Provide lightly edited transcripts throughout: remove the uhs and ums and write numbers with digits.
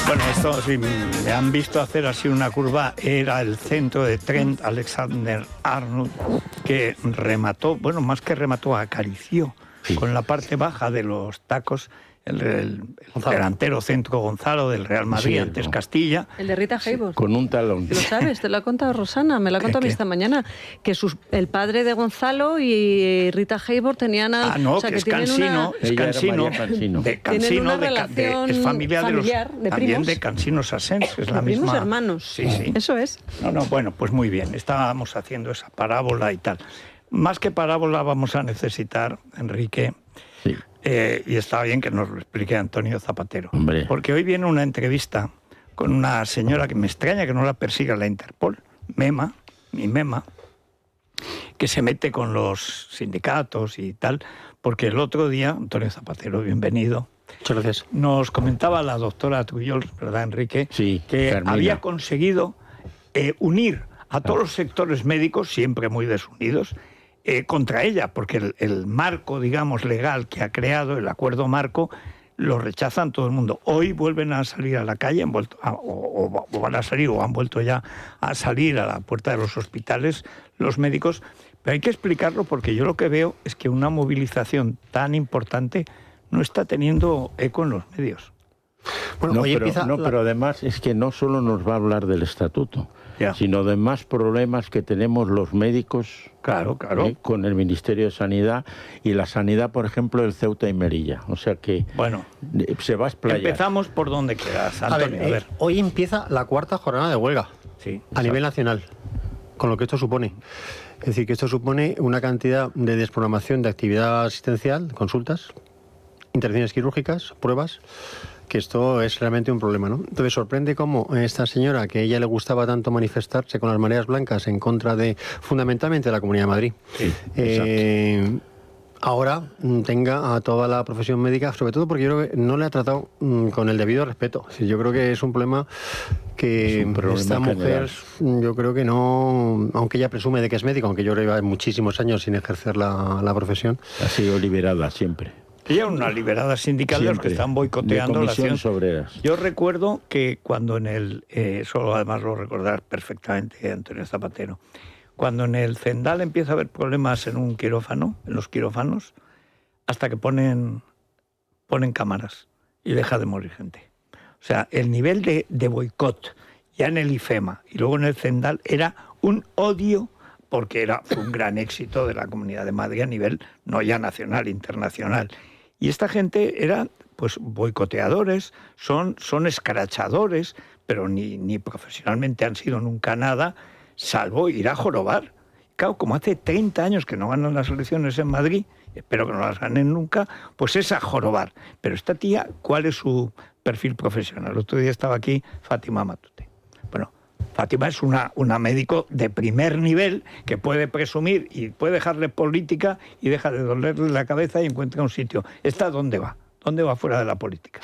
Bueno, esto, si me han visto hacer así una curva, era el centro de Trent Alexander-Arnold, que remató, bueno, más que remató, acarició con la parte baja de los tacos el delantero centro Gonzalo del Real Madrid, antes Castilla. El de Rita Hayworth. Con un talón. Lo sabes, te lo ha contado Rosana, me lo ha contado a mí esta mañana, que el padre de Gonzalo y Rita Hayworth tenían... o sea, que es Cansino, es Cansino, de Cansino, es familia de los de también de Cansino Sassens, es la primos misma. Hermanos. Sí, sí. Eso es. Bueno, pues muy bien, estábamos haciendo esa parábola y tal. Más que parábola vamos a necesitar, Enrique, y está bien que nos lo explique Antonio Zapatero. Hombre. Porque hoy viene una entrevista con una señora que me extraña que no la persiga la Interpol, Mema, que se mete con los sindicatos y tal, porque el otro día, Antonio Zapatero, bienvenido. Muchas gracias. Nos comentaba la doctora Tuyol, ¿verdad, Enrique? Sí, que Carmina había conseguido unir a todos los sectores médicos, siempre muy desunidos, contra ella, porque el marco, digamos, legal que ha creado, el acuerdo marco, lo rechazan todo el mundo. Hoy vuelven a salir a la calle, o van a salir, o han vuelto ya a salir a la puerta de los hospitales los médicos, pero hay que explicarlo porque yo lo que veo es que una movilización tan importante no está teniendo eco en los medios. Bueno, pero además es que no solo nos va a hablar del estatuto, sino de más problemas que tenemos los médicos con el Ministerio de Sanidad y la sanidad, por ejemplo, del Ceuta y Melilla. O sea que se va a explayar. Empezamos por donde quieras, Antonio. A ver. Hoy empieza la cuarta jornada de huelga a nivel nacional, con lo que esto supone. Es decir, que esto supone una cantidad de desprogramación de actividad asistencial, consultas, intervenciones quirúrgicas, pruebas, que esto es realmente un problema, ¿no? Entonces sorprende cómo esta señora, que a ella le gustaba tanto manifestarse con las mareas blancas en contra de, fundamentalmente, de la Comunidad de Madrid, ahora tenga a toda la profesión médica, sobre todo porque yo creo que no le ha tratado con el debido respeto. Es decir, yo creo que es un problema que esta mujer, yo creo que no, aunque ella presume de que es médico, aunque yo creo que lleva muchísimos años sin ejercer la profesión. Ha sido liberada siempre. Ella es una liberada sindical de los que están boicoteando la acción. Obreras. Yo recuerdo que cuando eso además lo recordarás perfectamente, Antonio Zapatero, cuando en el Zendal empieza a haber problemas en un quirófano, en los quirófanos, hasta que ponen cámaras y deja de morir gente. O sea, el nivel de boicot ya en el IFEMA y luego en el Zendal era un odio, porque fue un gran éxito de la Comunidad de Madrid a nivel no ya nacional, internacional. Y esta gente eran pues boicoteadores, son escrachadores, pero ni profesionalmente han sido nunca nada, salvo ir a jorobar. Claro, como hace 30 años que no ganan las elecciones en Madrid, espero que no las ganen nunca, pues es a jorobar. Pero esta tía, ¿cuál es su perfil profesional? El otro día estaba aquí Fátima Matute. Bueno, Fátima es una médico de primer nivel que puede presumir y puede dejarle política y deja de dolerle la cabeza y encuentra un sitio. ¿Esta dónde va? ¿Dónde va fuera de la política?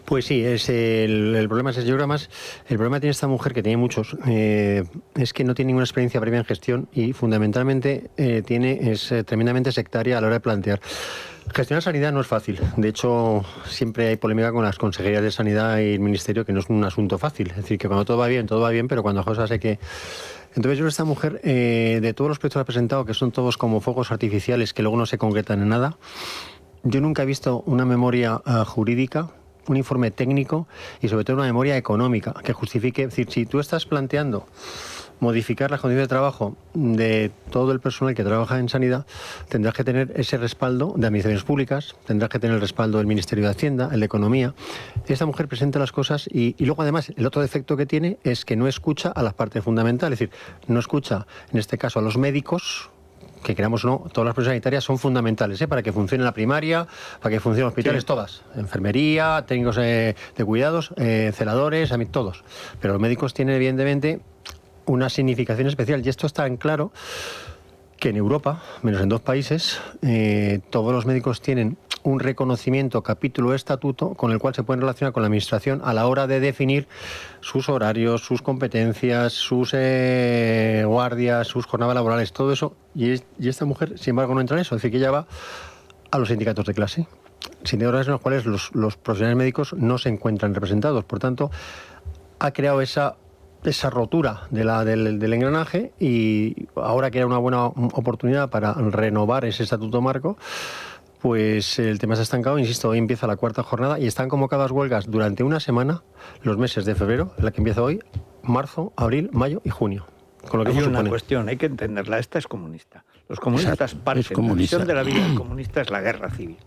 Pues sí, el problema es, yo creo más, el problema que tiene esta mujer, que tiene muchos, es que no tiene ninguna experiencia previa en gestión y fundamentalmente es tremendamente sectaria a la hora de plantear. Gestionar sanidad no es fácil. De hecho, siempre hay polémica con las consejerías de sanidad y el ministerio, que no es un asunto fácil. Es decir, que cuando todo va bien, pero cuando cosas hay que... Entonces yo, esta mujer, de todos los proyectos que ha presentado, que son todos como fuegos artificiales que luego no se concretan en nada, yo nunca he visto una memoria jurídica, un informe técnico y sobre todo una memoria económica que justifique. Es decir, si tú estás planteando modificar las condiciones de trabajo de todo el personal que trabaja en sanidad, tendrás que tener ese respaldo de administraciones públicas, tendrás que tener el respaldo del Ministerio de Hacienda, el de Economía. Esta mujer presenta las cosas y luego además el otro defecto que tiene es que no escucha a las partes fundamentales, es decir, no escucha en este caso a los médicos, que queramos o no, todas las profesiones sanitarias son fundamentales, para que funcione la primaria, para que funcionen los hospitales, todas. Enfermería, técnicos de cuidados, celadores, todos. Pero los médicos tienen evidentemente una significación especial y esto está tan claro que en Europa, menos en 2 países, todos los médicos tienen un reconocimiento, capítulo, estatuto, con el cual se pueden relacionar con la administración a la hora de definir sus horarios, sus competencias, sus guardias, sus jornadas laborales, todo eso. Y esta mujer, sin embargo, no entra en eso. Es decir, que ella va a los sindicatos de clase. en los cuales los profesionales médicos no se encuentran representados. Por tanto, ha creado esa rotura del engranaje, y ahora que era una buena oportunidad para renovar ese estatuto marco, pues el tema está estancado. Insisto, hoy empieza la 4ª jornada y están convocadas huelgas durante una semana, los meses de febrero, la que empieza hoy, marzo, abril, mayo y junio. Con lo que hay una cuestión, hay que entenderla, esta es comunista. Los comunistas parten, la visión de la vida del comunista es la guerra civil.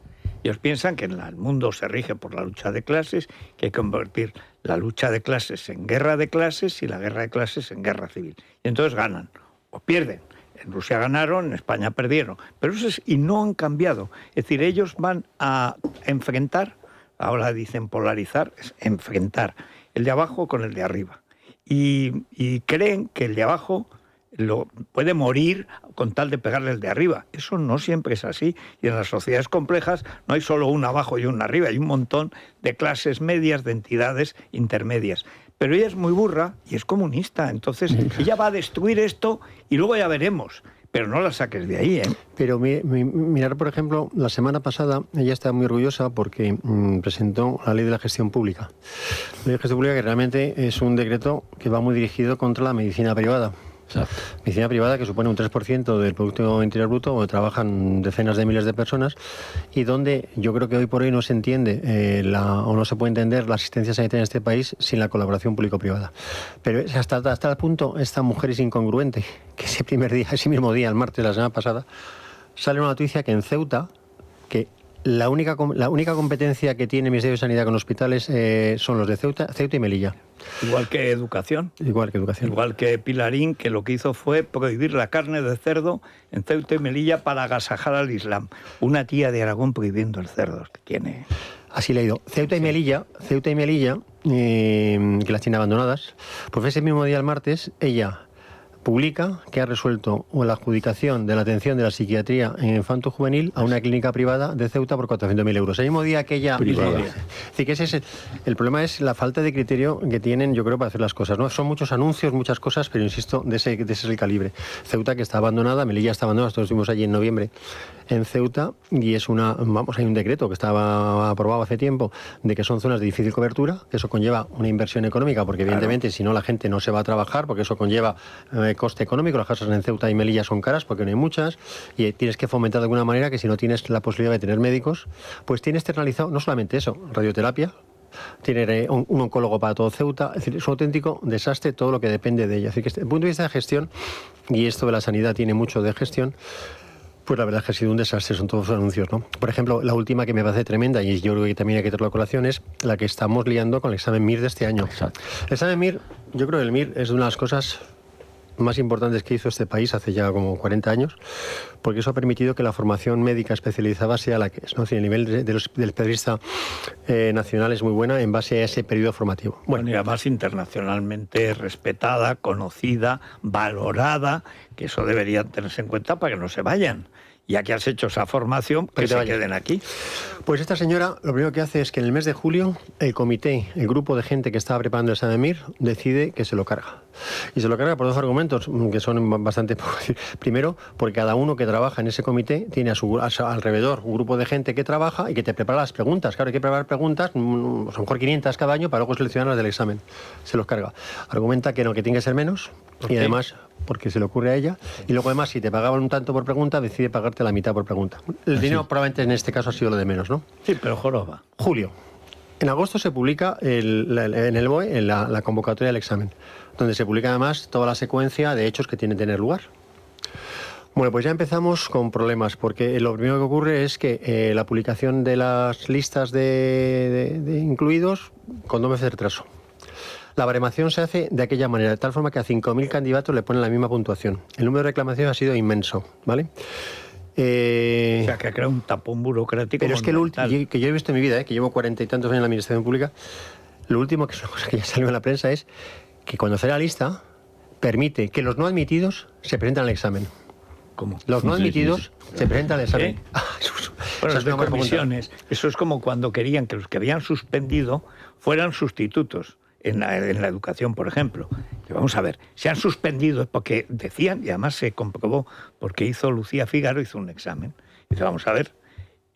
Ellos piensan que el mundo se rige por la lucha de clases, que hay que convertir la lucha de clases en guerra de clases y la guerra de clases en guerra civil. Y entonces ganan o pierden. En Rusia ganaron, en España perdieron. Pero y no han cambiado. Es decir, ellos van a enfrentar, ahora dicen polarizar, es enfrentar el de abajo con el de arriba. Y creen que el de abajo puede morir con tal de pegarle el de arriba. Eso no siempre es así. Y en las sociedades complejas no hay solo un abajo y un arriba, hay un montón de clases medias, de entidades intermedias. Pero ella es muy burra y es comunista, entonces ella va a destruir esto y luego ya veremos. Pero no la saques de ahí, ¿eh? Pero mirar, por ejemplo, la semana pasada ella está muy orgullosa porque presentó la ley de la gestión pública. La ley de la gestión pública, que realmente es un decreto que va muy dirigido contra la medicina privada. Exacto. Medicina privada, que supone un 3% del Producto Interior Bruto, donde trabajan decenas de miles de personas, y donde yo creo que hoy por hoy no se entiende o no se puede entender la asistencia sanitaria en este país sin la colaboración público-privada. Pero hasta el punto, esta mujer es incongruente, que ese mismo día, el martes de la semana pasada, sale una noticia que en Ceuta, que la única competencia que tiene el Ministerio de Sanidad con hospitales son los de Ceuta y Melilla. Igual que educación. Igual que educación. Igual que Pilarín, que lo que hizo fue prohibir la carne de cerdo en Ceuta y Melilla para agasajar al Islam. Una tía de Aragón prohibiendo el cerdo, que tiene... Así le he ido. Ceuta y Melilla, que las tiene abandonadas, pues ese mismo día, el martes, ella publica que ha resuelto la adjudicación de la atención de la psiquiatría en infanto juvenil a una clínica privada de Ceuta por 400.000 euros. El mismo día que ella... Así que el problema es la falta de criterio que tienen, yo creo, para hacer las cosas, ¿no? Son muchos anuncios, muchas cosas, pero insisto, de ese es el calibre. Ceuta, que está abandonada, Melilla está abandonada, nosotros estuvimos allí en noviembre en Ceuta, y hay un decreto que estaba aprobado hace tiempo de que son zonas de difícil cobertura, que eso conlleva una inversión económica, porque evidentemente si no la gente no se va a trabajar, porque eso conlleva coste económico. Las casas en Ceuta y Melilla son caras porque no hay muchas, y tienes que fomentar de alguna manera que si no tienes la posibilidad de tener médicos, pues tienes externalizado no solamente eso, radioterapia, tiene un oncólogo para todo Ceuta. Es decir, es un auténtico desastre todo lo que depende de ella. Es decir, que desde el punto de vista de gestión, y esto de la sanidad tiene mucho de gestión, pues la verdad es que ha sido un desastre, son todos los anuncios, ¿no? Por ejemplo, la última que me parece tremenda, y yo creo que también hay que traerlo a colación, es la que estamos liando con el examen MIR de este año. Exacto. El examen MIR, yo creo que el MIR es una de las cosas más importantes que hizo este país hace ya como 40 años, porque eso ha permitido que la formación médica especializada sea la que es, ¿no? Es decir, el nivel del periodista nacional es muy buena en base a ese periodo formativo. Bueno, y además internacionalmente respetada, conocida, valorada, que eso deberían tenerse en cuenta para que no se vayan. Ya que has hecho esa formación, que se queden aquí. Pues esta señora lo primero que hace es que en el mes de julio el grupo de gente que estaba preparando el examen MIR, decide que se lo carga. Y se lo carga por dos argumentos que son bastante... Primero, porque cada uno que trabaja en ese comité tiene a su alrededor un grupo de gente que trabaja y que te prepara las preguntas. Claro, hay que preparar preguntas, a lo mejor 500 cada año, para luego seleccionar las del examen. Se los carga. Argumenta que no, que tiene que ser menos, y además... porque se le ocurre a ella, y luego además si te pagaban un tanto por pregunta, decide pagarte la mitad por pregunta. El dinero probablemente en este caso ha sido lo de menos, ¿no? Sí, pero joroba. Julio. En agosto se publica en el BOE la convocatoria del examen, donde se publica además toda la secuencia de hechos que tienen que tener lugar. Bueno, pues ya empezamos con problemas, porque lo primero que ocurre es que la publicación de las listas de incluidos con 2 meses de retraso. La baremación se hace de aquella manera, de tal forma que a 5.000 candidatos le ponen la misma puntuación. El número de reclamaciones ha sido inmenso, ¿vale? O sea, que ha creado un tapón burocrático. Pero es que que yo he visto en mi vida, que llevo 40 y tantos años en la Administración Pública, lo último, que es una cosa que ya salió en la prensa, es que cuando hace la lista, permite que los no admitidos se presenten al examen. ¿Cómo? Los no admitidos se presentan al examen. Bueno, las de comisiones. Eso es como cuando querían que los que habían suspendido fueran sustitutos. En la educación, por ejemplo. Y vamos a ver, se han suspendido porque decían, y además se comprobó, porque Lucía Fígaro hizo un examen. Dice, vamos a ver,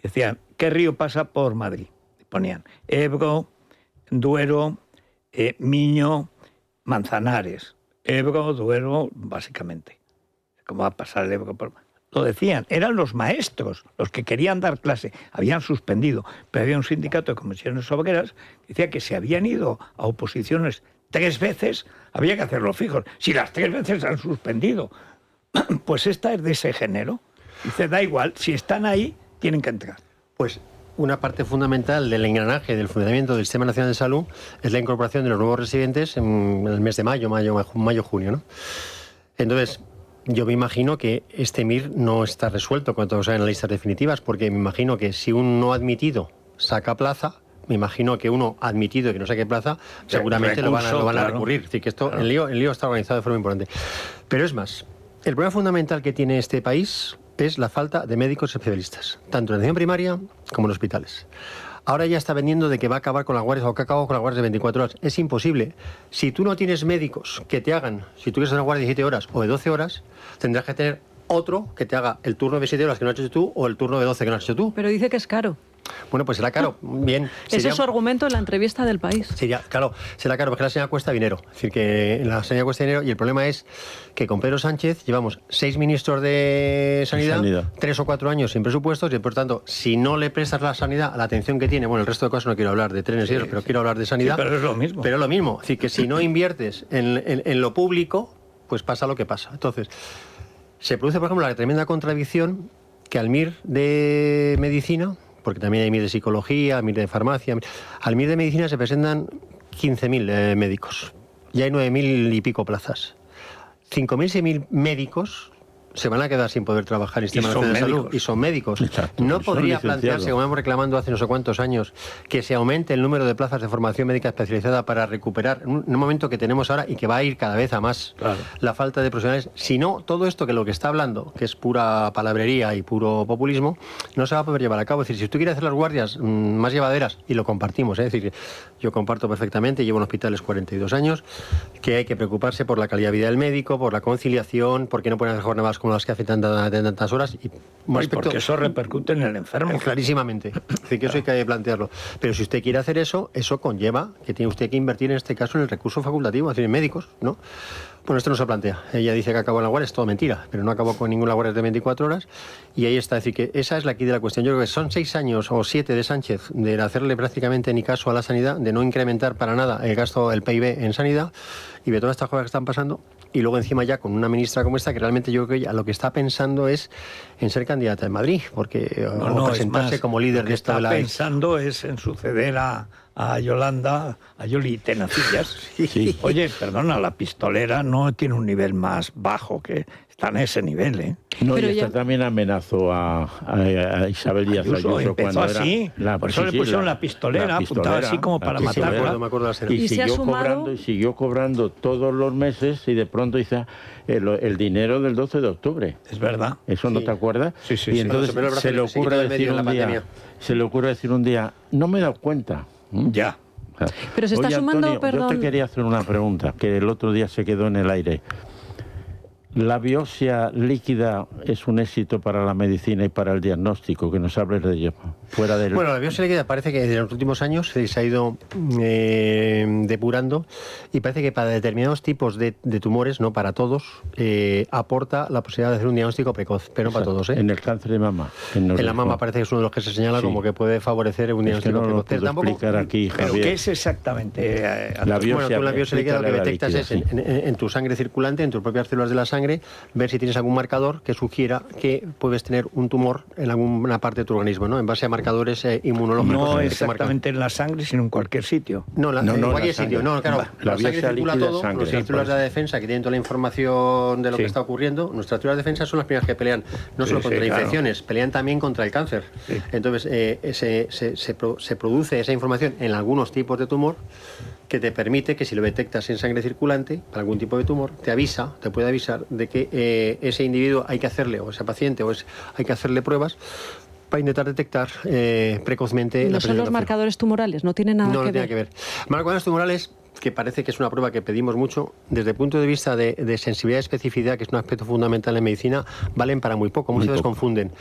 Decían, ¿qué río pasa por Madrid? Ponían Ebro, Duero, Miño, Manzanares. Ebro, Duero, básicamente. ¿Cómo va a pasar el Ebro por Madrid? Lo decían, eran los maestros los que querían dar clase, habían suspendido, pero había un sindicato de comisiones obreras que decía que si habían ido a oposiciones 3 veces, había que hacerlo fijos. Si las 3 veces han suspendido, pues esta es de ese género. Dice, da igual, si están ahí, tienen que entrar. Pues una parte fundamental del engranaje del funcionamiento del Sistema Nacional de Salud es la incorporación de los nuevos residentes en el mes de mayo, junio, ¿no? Entonces, yo me imagino que este MIR no está resuelto cuando salgan las listas definitivas, porque me imagino que si un no admitido saca plaza, me imagino que uno admitido que no saque plaza, seguramente lo van a recurrir. Es decir, que esto, claro. el lío está organizado de forma importante. Pero es más, el problema fundamental que tiene este país es la falta de médicos especialistas, tanto en atención primaria como en hospitales. Ahora ya está vendiendo de que va a acabar con las guardias o que ha acabado con las guardias de 24 horas. Es imposible. Si tú no tienes médicos que te hagan, si tú quieres hacer una guardia de 17 horas o de 12 horas, tendrás que tener otro que te haga el turno de 7 horas que no has hecho tú o el turno de 12 que no has hecho tú. Pero dice que es caro. Bueno, pues será caro. Bien. Ese es su argumento en la entrevista del País. Será caro, porque la sanidad cuesta dinero. Es decir, que la sanidad cuesta dinero y el problema es que con Pedro Sánchez llevamos 6 ministros de sanidad, 3 o 4 años sin presupuestos y por tanto, si no le prestas la sanidad la atención que tiene, bueno, el resto de cosas no quiero hablar de trenes y eso, pero quiero hablar de sanidad. Sí, pero es lo mismo. Pero es lo mismo. Es decir, que si no inviertes en lo público, pues pasa lo que pasa. Entonces, se produce, por ejemplo, la tremenda contradicción que al MIR de medicina, porque también hay MIR de psicología, MIR de farmacia, al MIR de medicina se presentan 15.000 médicos y hay 9.000 y pico plazas. 5.000, 6.000 médicos se van a quedar sin poder trabajar en el Sistema Nacional de Salud y son médicos. Exacto. No podría plantearse, como hemos reclamando hace no sé cuántos años, que se aumente el número de plazas de formación médica especializada para recuperar, en un momento que tenemos ahora y que va a ir cada vez a más, la falta de profesionales. Si no, todo esto que lo que está hablando, que es pura palabrería y puro populismo, no se va a poder llevar a cabo. Es decir, si tú quieres hacer las guardias más llevaderas, y lo compartimos, es decir, yo comparto perfectamente, llevo en hospitales 42 años, que hay que preocuparse por la calidad de vida del médico, por la conciliación, porque no pueden hacer jornadas como las que hacen tantas horas. Y porque eso repercute en el enfermo. Clarísimamente. Es decir, que eso hay que plantearlo. Pero si usted quiere hacer eso, eso conlleva que tiene usted que invertir en este caso en el recurso facultativo, es decir, en médicos, ¿no? Bueno, esto no se plantea. Ella dice que acabó en la guardia, es todo mentira, pero no acabó con ninguna guardia de 24 horas y ahí está. Es decir, que esa es la aquí de la cuestión. Yo creo que son 6 años o 7 de Sánchez de hacerle prácticamente ni caso a la sanidad, de no incrementar para nada el gasto, el PIB en sanidad y de todas estas cosas que están pasando. Y luego encima ya con una ministra como esta que realmente yo creo que ya lo que está pensando es en ser candidata en Madrid, porque o presentarse más, como líder de esta... Lo que está pensando es en suceder a Yolanda, a Yoli Tenacillas. Sí. Oye, perdona, la pistolera no tiene un nivel más bajo, que está en ese nivel, ¿eh? No, pero y esta también amenazó a Isabel Díaz Ayuso cuando así, era... Por eso le pusieron la pistolera, apuntaba así como para matarla. Y siguió cobrando todos los meses y de pronto dice el dinero del 12 de octubre. Es verdad. ¿Eso no te acuerdas? Sí. Y entonces se le ocurre decir un día, no me he dado cuenta. Ya. Pero se está Oye, sumando, Antonio, perdón. Yo te quería hacer una pregunta que el otro día se quedó en el aire. ¿La biopsia líquida es un éxito para la medicina y para el diagnóstico? Que nos hables de ello. Bueno, la biopsia líquida parece que en los últimos años se ha ido depurando y parece que para determinados tipos de tumores, no para todos, aporta la posibilidad de hacer un diagnóstico precoz, pero no para todos. En el cáncer de mama. En la mama parece que es uno de los que se señala como que puede favorecer un diagnóstico precoz. Pero tampoco explicar aquí, Javier. ¿Pero qué es exactamente la biopsia? Bueno, tú la biopsia líquida lo que detectas es en tu sangre circulante, en tus propias células de la sangre, ver si tienes algún marcador que sugiera que puedes tener un tumor en alguna parte de tu organismo, ¿no? En base a marcadores inmunológicos. No exactamente en la sangre, sino en cualquier sitio. No, en cualquier sitio. No, claro, la sangre circula todo. Nuestras células de defensa que tienen toda la información de lo que está ocurriendo, nuestras células de defensa son las primeras que pelean, no solo contra infecciones, pelean también contra el cáncer. Sí. Entonces, se produce esa información en algunos tipos de tumor que te permite que si lo detectas en sangre circulante para algún tipo de tumor, te puede avisar de que ese individuo hay que hacerle, o ese paciente, hay que hacerle pruebas para intentar detectar precozmente la presentación. No son los marcadores tumorales, no tiene nada que ver. No tiene que ver. Marcadores tumorales que parece que es una prueba que pedimos mucho, desde el punto de vista de sensibilidad y especificidad, que es un aspecto fundamental en medicina, valen para muy poco, muchas veces confunden.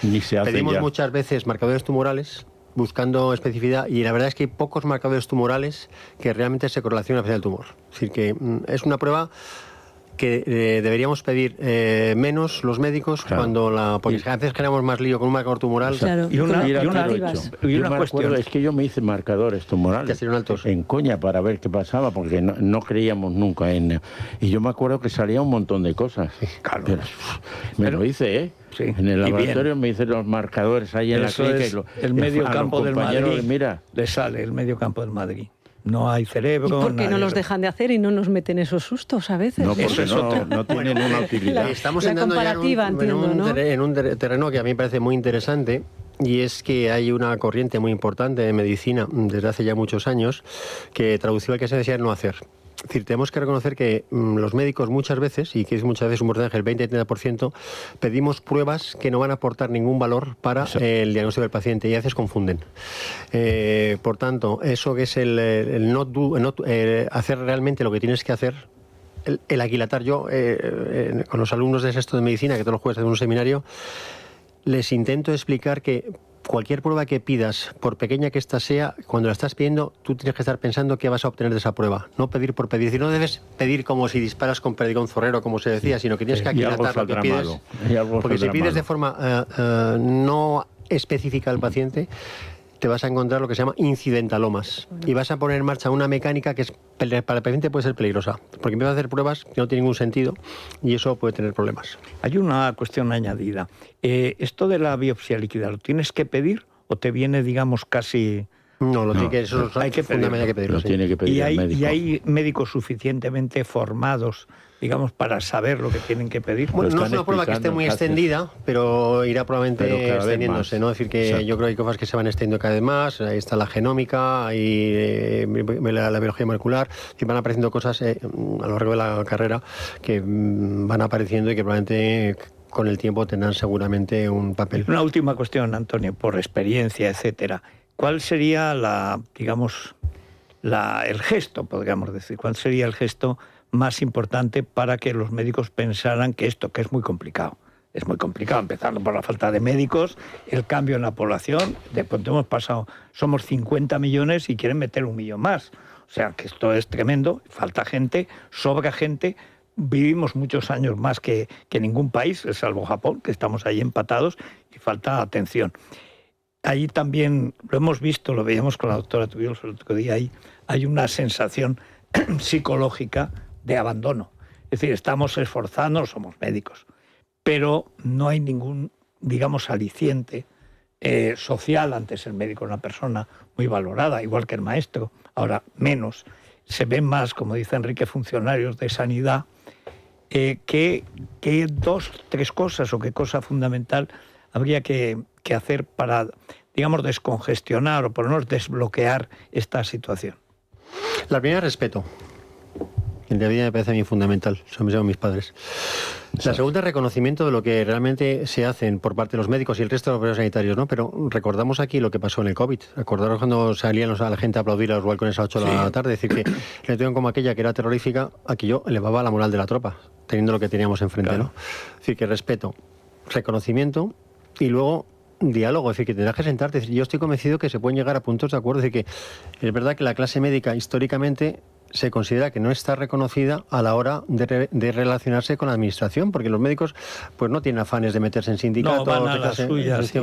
Pedimos muchas veces marcadores tumorales buscando especificidad y la verdad es que hay pocos marcadores tumorales que realmente se correlacionan a la del tumor. Es decir, que es una prueba que deberíamos pedir menos los médicos porque a veces creamos más lío con un marcador tumoral. Claro, y una cuestión es que yo me hice marcadores tumorales en Coña para ver qué pasaba, porque no creíamos nunca en... Y yo me acuerdo que salía un montón de cosas. Claro. Pero lo hice, ¿eh? Sí, en el laboratorio me hice los marcadores ahí en la clínica. El medio campo del Madrid, mira, le sale el medio campo del Madrid. No hay cerebro. ¿Y por qué no los dejan de hacer y no nos meten esos sustos a veces? No, porque no tienen una utilidad. Estamos entrando en un terreno que a mí me parece muy interesante, y es que hay una corriente muy importante de medicina desde hace ya muchos años que traducido al que se decía no hacer. Es decir, tenemos que reconocer que los médicos muchas veces, y que es muchas veces un porcentaje del 20-30%, pedimos pruebas que no van a aportar ningún valor para el diagnóstico del paciente y a veces confunden. Por tanto, eso que es el hacer realmente lo que tienes que hacer, el aquilatar. Yo, con los alumnos de sexto de medicina, que todos los jueves hacemos un seminario, les intento explicar que cualquier prueba que pidas, por pequeña que ésta sea, cuando la estás pidiendo, tú tienes que estar pensando qué vas a obtener de esa prueba. No pedir por pedir. Es decir, no debes pedir como si disparas con perdigón zorrero, como se decía, sino que tienes que aquilatar lo que pides. Porque si pides de forma no específica al paciente, te vas a encontrar lo que se llama incidentalomas. Y vas a poner en marcha una mecánica que para el paciente puede ser peligrosa. Porque empieza a hacer pruebas que no tienen ningún sentido y eso puede tener problemas. Hay una cuestión añadida. Esto de la biopsia líquida, ¿lo tienes que pedir o te viene, digamos, casi...? No, hay que pedirlo. Tiene que pedir el médico. ¿Y hay médicos suficientemente formados, digamos, para saber lo que tienen que pedir? Bueno, no es una prueba que esté muy extendida, pero irá probablemente extendiéndose, ¿no? Es decir, que yo creo que hay cosas que se van extendiendo cada vez más. Ahí está la genómica, ahí la biología molecular, y van apareciendo cosas a lo largo de la carrera que van apareciendo y que probablemente con el tiempo tendrán seguramente un papel. Una última cuestión, Antonio, por experiencia, etcétera. ¿Cuál sería el gesto, podríamos decir? ¿Cuál sería el gesto más importante para que los médicos pensaran que esto, que es muy complicado? Es muy complicado, empezando por la falta de médicos, el cambio en la población. De pronto hemos pasado, somos 50 millones y quieren meter 1 millón más. O sea, que esto es tremendo, falta gente, sobra gente. Vivimos muchos años más que ningún país, salvo Japón, que estamos ahí empatados, y falta atención. Ahí también lo hemos visto, lo veíamos con la doctora Tubiols el otro día, hay una sensación psicológica de abandono. Es decir, estamos esforzándonos, somos médicos, pero no hay ningún, digamos, aliciente social. Antes el médico era una persona muy valorada, igual que el maestro, ahora menos. Se ven más, como dice Enrique, funcionarios de sanidad, que 2, 3 cosas, o qué cosa fundamental habría que hacer para, digamos, descongestionar o por lo menos desbloquear esta situación. La primera, respeto. En realidad me parece a mí fundamental, eso me llaman mis padres. La segunda, reconocimiento de lo que realmente se hacen por parte de los médicos y el resto de los profesionales sanitarios, ¿no? Pero recordamos aquí lo que pasó en el COVID. Acordaros cuando salían a la gente a aplaudir a los balcones a las 8 de la tarde, decir que le tuvieron como aquella que era terrorífica, aquí yo elevaba la moral de la tropa, teniendo lo que teníamos enfrente, claro. ¿No? Es decir, que respeto, reconocimiento y luego diálogo, es decir, que tendrás que sentarte. Yo estoy convencido que se pueden llegar a puntos de acuerdo, es decir, que es verdad que la clase médica históricamente se considera que no está reconocida a la hora de relacionarse con la administración, porque los médicos pues no tienen afanes de meterse en sindicatos, no, van a las suyas,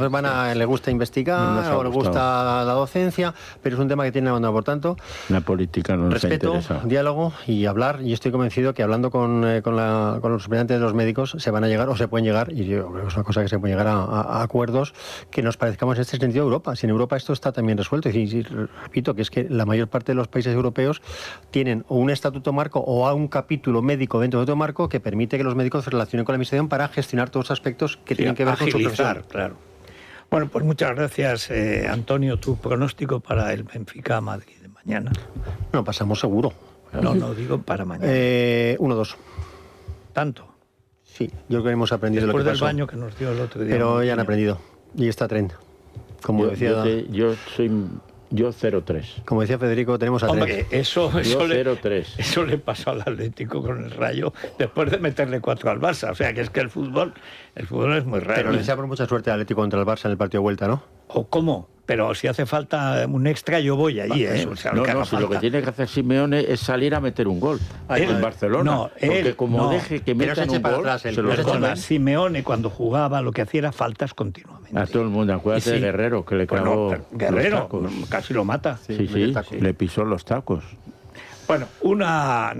les gusta investigar o les gusta la docencia, pero es un tema que tienen abandonado. Por tanto, la política no respeto, diálogo y hablar, y estoy convencido que hablando con los representantes de los médicos se van a llegar o se pueden llegar, y yo creo que es una cosa que se puede llegar a acuerdos que nos parezcamos en este sentido a Europa. Si en Europa esto está también resuelto, y repito que es que la mayor parte de los países europeos tienen un estatuto marco o un capítulo médico dentro de otro marco que permite que los médicos se relacionen con la administración para gestionar todos los aspectos que tienen que ver con su profesión. Claro. Bueno, pues muchas gracias, Antonio. ¿Tu pronóstico para el Benfica Madrid de mañana? No, pasamos seguro. No digo para mañana. 1-2. ¿Tanto? Sí, yo creo que hemos aprendido después lo que pasó. Del baño que nos dio el otro día. Pero ya han aprendido. Y está tren. Como decía... Yo soy Yo 0-3. Como decía Federico, tenemos a 3. Eso 0-3. Eso le pasó al Atlético con el Rayo después de meterle 4 al Barça. O sea, que es que el fútbol es muy raro. Pero le desea por mucha suerte al Atlético contra el Barça en el partido de vuelta, ¿no? ¿O cómo? Pero si hace falta un extra, yo voy allí, O sea, si lo que tiene que hacer Simeone es salir a meter un gol en Barcelona. Porque como deje que metan un gol, se lo dan. Simeone, cuando jugaba, lo que hacía era faltas continuamente. A todo el mundo. Acuérdate de Guerrero, que le clavó Guerrero, los tacos. Casi lo mata. Sí, le pisó los tacos. Bueno, una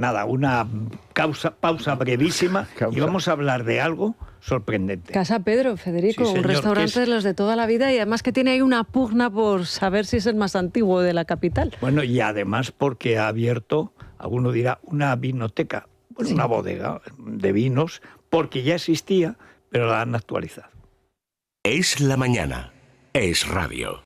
pausa brevísima y vamos a hablar de algo sorprendente. Casa Pedro, Federico, sí, señor, un restaurante de los de toda la vida y además que tiene ahí una pugna por saber si es el más antiguo de la capital. Bueno, y además porque ha abierto, alguno dirá, una vinoteca, bueno, una bodega de vinos, porque ya existía, pero la han actualizado. Es la mañana, es radio.